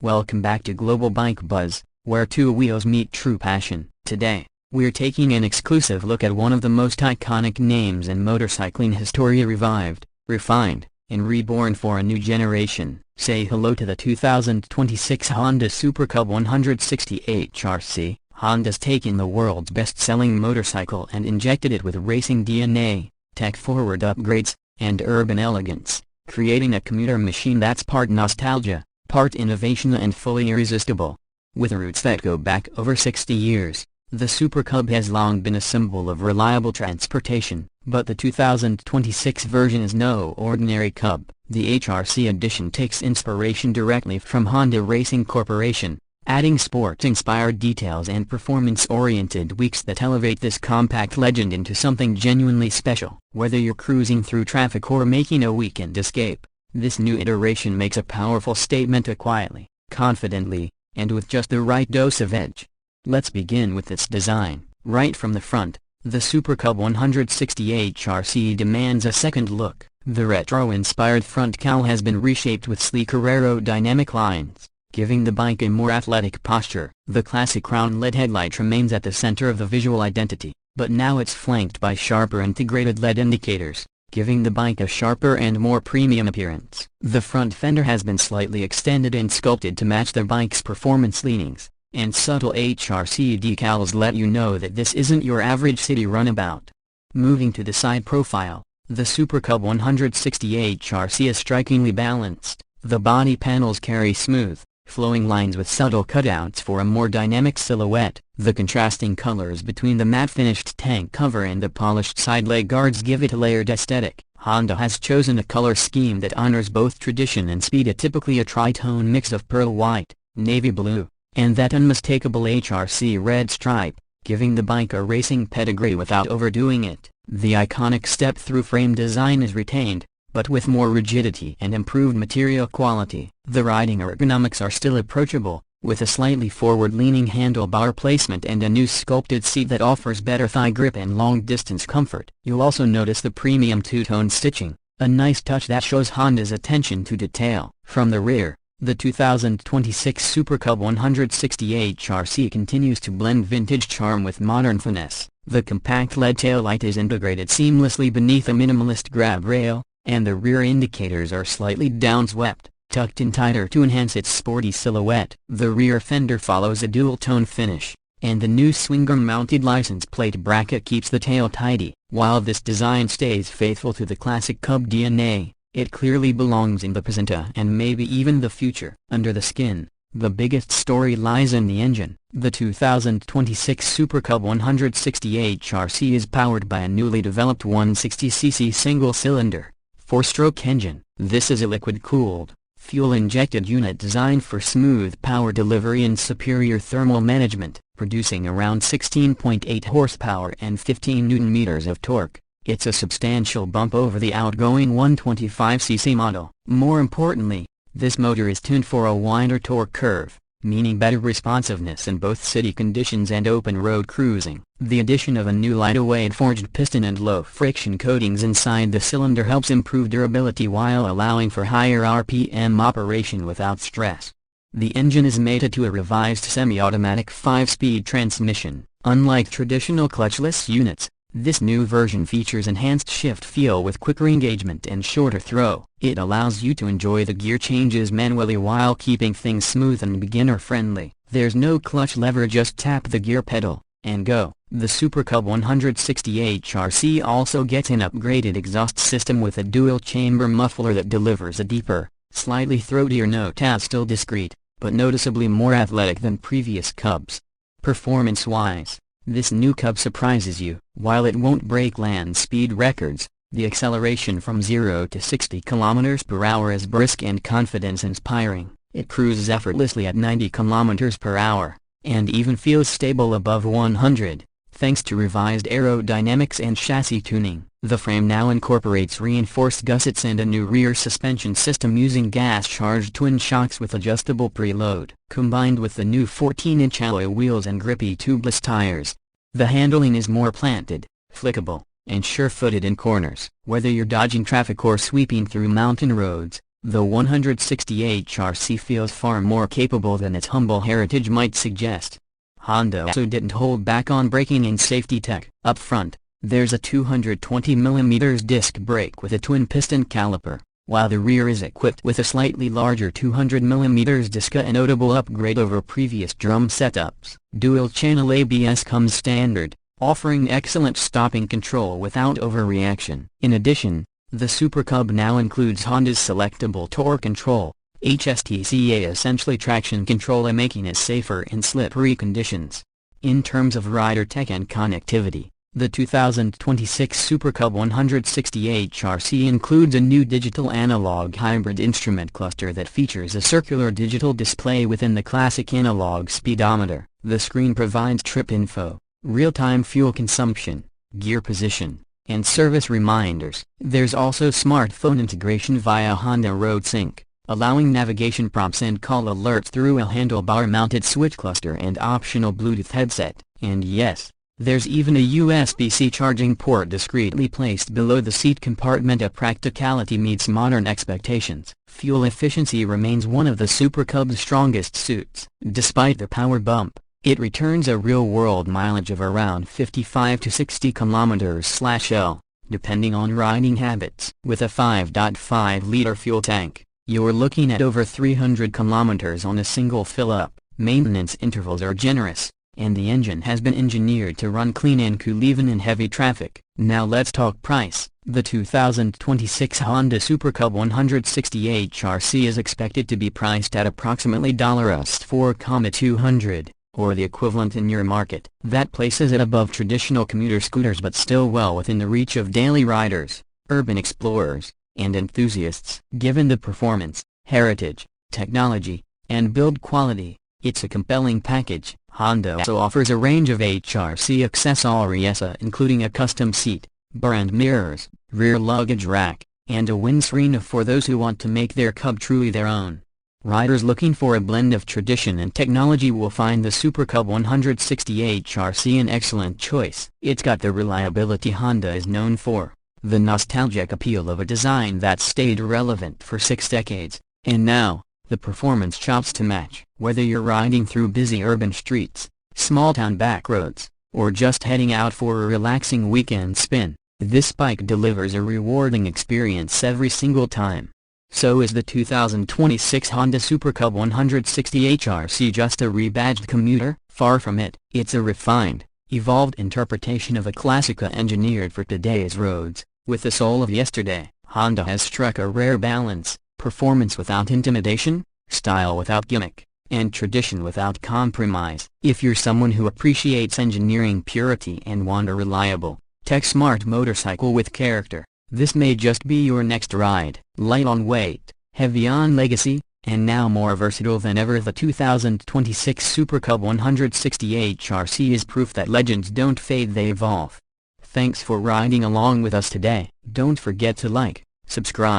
Welcome back to Global Bike Buzz, where two wheels meet true passion. Today, we're taking an exclusive look at one of the most iconic names in motorcycling history, revived, refined, and reborn for a new generation. Say hello to the 2026 Honda Super Cub 160 HRC. Honda's taken the world's best-selling motorcycle and injected it with racing DNA, tech-forward upgrades, and urban elegance, creating a commuter machine that's part nostalgia, part innovation and fully irresistible. With roots that go back over 60 years, the Super Cub has long been a symbol of reliable transportation, but the 2026 version is no ordinary Cub. The HRC edition takes inspiration directly from Honda Racing Corporation, adding sport-inspired details and performance-oriented tweaks that elevate this compact legend into something genuinely special. Whether you're cruising through traffic or making a weekend escape, this new iteration makes a powerful statement quietly, confidently, and with just the right dose of edge. Let's begin with its design. Right from the front, the Super Cub 160 HRC demands a second look. The retro-inspired front cowl has been reshaped with sleeker aerodynamic lines, giving the bike a more athletic posture. The classic crown-led headlight remains at the center of the visual identity, but now it's flanked by sharper integrated LED indicators, giving the bike a sharper and more premium appearance. The front fender has been slightly extended and sculpted to match the bike's performance leanings, and subtle HRC decals let you know that this isn't your average city runabout. Moving to the side profile, the Super Cub 160 HRC is strikingly balanced. The body panels carry smooth, flowing lines with subtle cutouts for a more dynamic silhouette. The contrasting colors between the matte-finished tank cover and the polished side leg guards give it a layered aesthetic. Honda has chosen a color scheme that honors both tradition and speed, typically a tri-tone mix of pearl white, navy blue, and that unmistakable HRC red stripe, giving the bike a racing pedigree without overdoing it. The iconic step-through frame design is retained, but with more rigidity and improved material quality. The riding ergonomics are still approachable, with a slightly forward-leaning handlebar placement and a new sculpted seat that offers better thigh grip and long-distance comfort. You'll also notice the premium two-tone stitching, a nice touch that shows Honda's attention to detail. From the rear, the 2026 Super Cub 160 HRC continues to blend vintage charm with modern finesse. The compact LED taillight is integrated seamlessly beneath a minimalist grab rail, and the rear indicators are slightly downswept, tucked in tighter to enhance its sporty silhouette. The rear fender follows a dual-tone finish, and the new swinger-mounted license plate bracket keeps the tail tidy. While this design stays faithful to the classic Cub DNA, it clearly belongs in the present and maybe even the future. Under the skin, the biggest story lies in the engine. The 2026 Super Cub 160 HRC is powered by a newly developed 160cc single-cylinder, four-stroke engine. This is a liquid-cooled, fuel-injected unit designed for smooth power delivery and superior thermal management, producing around 16.8 horsepower and 15 Nm of torque. It's a substantial bump over the outgoing 125cc model. More importantly, this motor is tuned for a wider torque curve, meaning better responsiveness in both city conditions and open road cruising. The addition of a new lightweight forged piston and low-friction coatings inside the cylinder helps improve durability while allowing for higher RPM operation without stress. The engine is mated to a revised semi-automatic 5-speed transmission. Unlike traditional clutchless units, this new version features enhanced shift feel with quicker engagement and shorter throw. It allows you to enjoy the gear changes manually while keeping things smooth and beginner-friendly. There's no clutch lever, just tap the gear pedal, and go. The Super Cub 160 HRC also gets an upgraded exhaust system with a dual-chamber muffler that delivers a deeper, slightly throatier note as still discreet, but noticeably more athletic than previous Cubs. Performance-wise, this new Cub surprises you. While it won't break land speed records, the acceleration from 0 to 60 km/h is brisk and confidence-inspiring. It cruises effortlessly at 90 km/h, and even feels stable above 100, thanks to revised aerodynamics and chassis tuning. The frame now incorporates reinforced gussets and a new rear suspension system using gas-charged twin shocks with adjustable preload. Combined with the new 14-inch alloy wheels and grippy tubeless tires, the handling is more planted, flickable, and sure-footed in corners. Whether you're dodging traffic or sweeping through mountain roads, The 160 HRC feels far more capable than its humble heritage might suggest. Honda also didn't hold back on braking and safety tech. Up front, there's a 220mm disc brake with a twin-piston caliper, while the rear is equipped with a slightly larger 200mm disc, a notable upgrade over previous drum setups. Dual-channel ABS comes standard, offering excellent stopping control without overreaction. In addition, the Super Cub now includes Honda's selectable torque control, HSTCA, essentially traction control, making it safer in slippery conditions. In terms of rider tech and connectivity, the 2026 Super Cub 160 HRC includes a new digital-analog hybrid instrument cluster that features a circular digital display within the classic analog speedometer. The screen provides trip info, real-time fuel consumption, gear position, and service reminders. There's also smartphone integration via Honda Road Sync, allowing navigation prompts and call alerts through a handlebar-mounted switch cluster and optional Bluetooth headset. And yes, there's even a USB-C charging port discreetly placed below the seat compartment. A practicality meets modern expectations. Fuel efficiency remains one of the Super Cub's strongest suits. Despite the power bump, it returns a real-world mileage of around 55 to 60 km/L, depending on riding habits. With a 5.5-liter fuel tank, you're looking at over 300 km on a single fill-up. Maintenance intervals are generous, and the engine has been engineered to run clean and cool even in heavy traffic. Now let's talk price. The 2026 Honda Super Cub 160 HRC is expected to be priced at approximately $4,200, or the equivalent in your market. That places it above traditional commuter scooters, but still well within the reach of daily riders, urban explorers, and enthusiasts. Given the performance, heritage, technology, and build quality, it's a compelling package. Honda also offers a range of HRC accessories, including a custom seat, brand mirrors, rear luggage rack, and a windscreen for those who want to make their Cub truly their own. Riders looking for a blend of tradition and technology will find the Super Cub 160 HRC an excellent choice. It's got the reliability Honda is known for, the nostalgic appeal of a design that's stayed relevant for 6 decades, and now, the performance chops to match. Whether you're riding through busy urban streets, small-town back roads, or just heading out for a relaxing weekend spin, this bike delivers a rewarding experience every single time. So is the 2026 Honda Super Cub 160 HRC just a rebadged commuter? Far from it. It's a refined, evolved interpretation of a classic engineered for today's roads. With the soul of yesterday, Honda has struck a rare balance: performance without intimidation, style without gimmick, and tradition without compromise. If you're someone who appreciates engineering purity and want a reliable, tech-smart motorcycle with character, this may just be your next ride. Light on weight, heavy on legacy, and now more versatile than ever, the 2026 Super Cub 160 HRC is proof that legends don't fade, they evolve. Thanks for riding along with us today. Don't forget to like, subscribe,